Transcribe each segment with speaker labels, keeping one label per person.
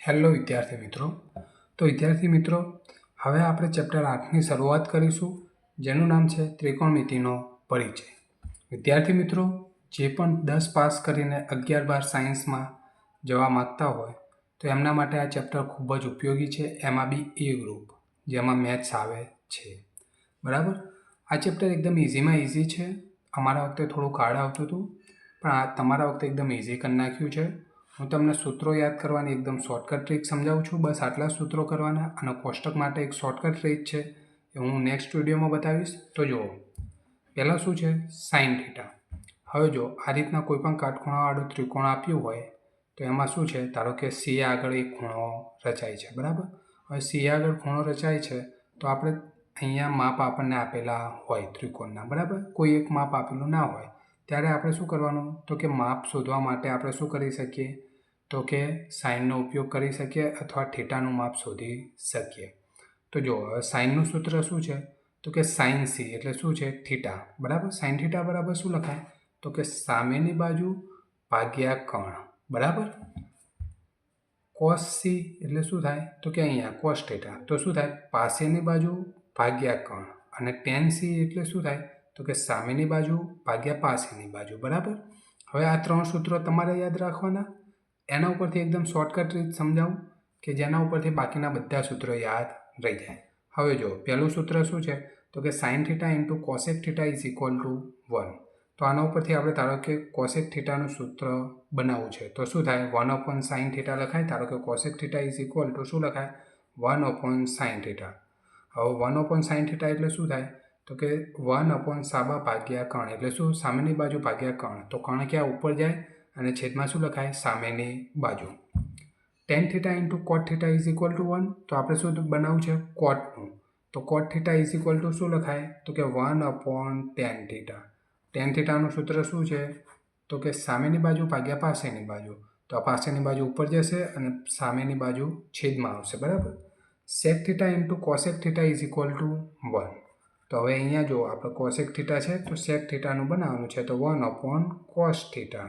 Speaker 1: Hello વિદ્યાર્થી મિત્રો। તો વિદ્યાર્થી મિત્રો, હવે આપણે ચેપ્ટર 8ની શરૂઆત કરીશું, જેનું નામ છે ત્રિકોણમિતિનો પરિચય। વિદ્યાર્થી મિત્રો, જે પણ 10 પાસ કરીને 11-12 સાયન્સમાં જવા માંગતા હોય તો એમના માટે આ ચેપ્ટર ખૂબ જ ઉપયોગી છે, એમાં બી એ ગ્રુપ, જેમાં મેથ્સ આવે છે, બરાબર। આ ચેપ્ટર એકદમ ઇઝીમાં ઇઝી છે। અમારા વખતે થોડું હાર્ડ આવતું હતું, પણ આ તમારા વખતે એકદમ ઇઝી કરી નાખ્યું છે। હું તમને સૂત્રો યાદ કરવાની એકદમ શોર્ટકટ ટ્રીક સમજાવું છું। બસ આટલા સૂત્રો કરવાના, અને કોષ્ટક માટે એક શોર્ટકટ ટ્રીક છે એ હું નેક્સ્ટ વિડીયોમાં બતાવીશ। તો જુઓ, પહેલાં શું છે, સાઇન થીટા। હવે જો આ રીતના કોઈ પણ કાટખૂણાવાળું ત્રિકોણ આપ્યું હોય તો એમાં શું છે, ધારો કે સી આગળ એક ખૂણો રચાય છે, બરાબર। હવે સી આગળ ખૂણો રચાય છે તો આપણે અહીંયા માપ આપણને આપેલા હોય ત્રિકોણના, બરાબર। કોઈ એક માપ આપેલું ના હોય ત્યારે આપણે શું કરવાનું, તો કે માપ શોધવા માટે આપણે શું કરી શકીએ, તો કે સાઇનનો ઉપયોગ કરી શકીએ અથવા થીટાનું માપ શોધી શકીએ। તો જો હવે સાઇનનું સૂત્ર શું છે, તો કે સાઇન સી એટલે શું છે, થીટા, બરાબર। સાઇન થીટા બરાબર શું લખાય, તો કે સામેની બાજુ ભાગ્યા કર્ણ, બરાબર। કોસ સી એટલે શું થાય, તો કે અહીંયા કોસ થીટા, તો શું થાય, પાસેની બાજુ ભાગ્યા કર્ણ, અને ટેન સી એટલે શું થાય, તો કે સામેની બાજુ ભાગ્યા પાસેની બાજુ, બરાબર। હવે આ ત્રણ સૂત્રો તમારે યાદ રાખવાના। એના ઉપરથી એકદમ શોર્ટકટ રીત સમજાવું કે જેના ઉપરથી બાકીના બધા સૂત્રો યાદ રહી જાય। હવે જો પહેલું સૂત્ર શું છે, તો કે sine theta into cosec theta is equal to 1। તો આના ઉપરથી આપણે ધારો કે કોસેક થીટાનું સૂત્ર બનાવવું છે તો શું થાય, 1 સાઇન થીટા લખાય। ધારો કે cosec theta is equal two શું લખાય, 1 સાઇન થીટા। હવે 1 સાઇન થીટા એટલે શું થાય, તો કે 1 સાબા ભાગ્યા કર્ણ એટલે શું, સામેની બાજુ ભાગ્યા કર્ણ, તો કર્ણ ક્યાં ઉપર જાય અને છેદમાં શું લખાય, સામેની બાજુ। Ten theta into coat theta is equal to 1, તો આપણે શું બનાવવું છે, કોટનું, તો કોટ થીટા ઇઝ ઇક્વલ ટુ શું લખાય, તો કે 1/tan થીટા। ટેન થીટાનું સૂત્ર શું છે, તો કે સામેની બાજુ ભાગ્યા પાસેની બાજુ, તો આ પાસેની બાજુ ઉપર જશે અને સામેની બાજુ છેદમાં આવશે, બરાબર। Sec theta into cosec theta is equal to 1, તો હવે અહીંયા જો આપણે કોસેક થીટા છે તો સેક થીટાનું બનાવવાનું છે, તો 1/cos થીટા।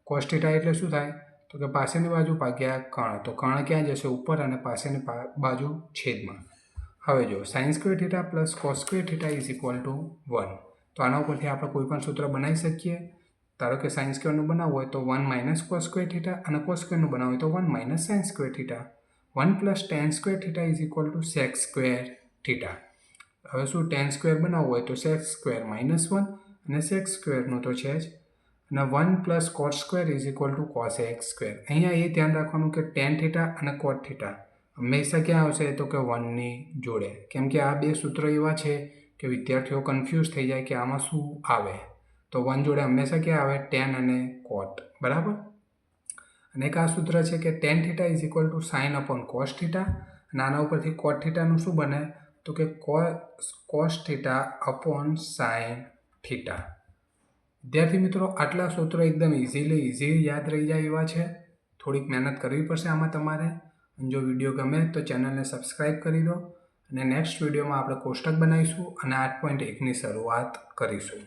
Speaker 1: કોસ થીટા એટલે શું થાય, તો કે પાસેની બાજુ ભાગ્યા કર્ણ, તો કર્ણ ક્યાં જશે, ઉપર, અને પાસેની બાજુ છેદમાં। હવે જો sign square theta plus cos square theta is equal to 1, તો આના ઉપરથી આપણે કોઈ પણ સૂત્ર બનાવી શકીએ। ધારો કે સાઇન સ્ક્વેરનું બનાવવું હોય તો 1 - કોસ સ્ક્વેર થીટા, અને કોસ સ્ક્વેરનું બનાવવું હોય તો 1 - sine square theta. 1 + tan square theta is equal to sec square theta. હવે શું, tan સ્ક્વેર બનાવવું હોય તો સેક સ્ક્વેર -1, અને સેક સ્ક્વેરનું તો છે જ, અને 1 + cot square is equal two cosec square. અહીંયા એ ધ્યાન રાખવાનું કે ટેન થીટા અને કોટ થીટા હંમેશા ક્યાં આવશે, તો કે 1ની જોડે, કેમ કે આ બે સૂત્રો એવા છે કે વિદ્યાર્થીઓ કન્ફ્યુઝ થઈ જાય કે આમાં શું આવે, તો 1 જોડે હંમેશા ક્યાં આવે, ટેન અને કોટ, બરાબર। અને એક આ સૂત્ર છે કે tan theta is equal to sine cos theta, અને આના ઉપરથી કોટ થીટાનું શું બને, તો કે કોસ થીટા સાઇન થીટા। વિદ્યાર્થી મિત્રો, આટલા સૂત્રો એકદમ ઇઝી યાદ રહી જાય એવા છે। થોડીક મહેનત કરવી પડશે આમાં તમારે। અને જો વિડીયો ગમે તો ચેનલને સબસ્ક્રાઈબ કરી દો, અને નેક્સ્ટ વિડીયોમાં આપણે કોષ્ટક બનાવીશું અને 8.1ની શરૂઆત કરીશું।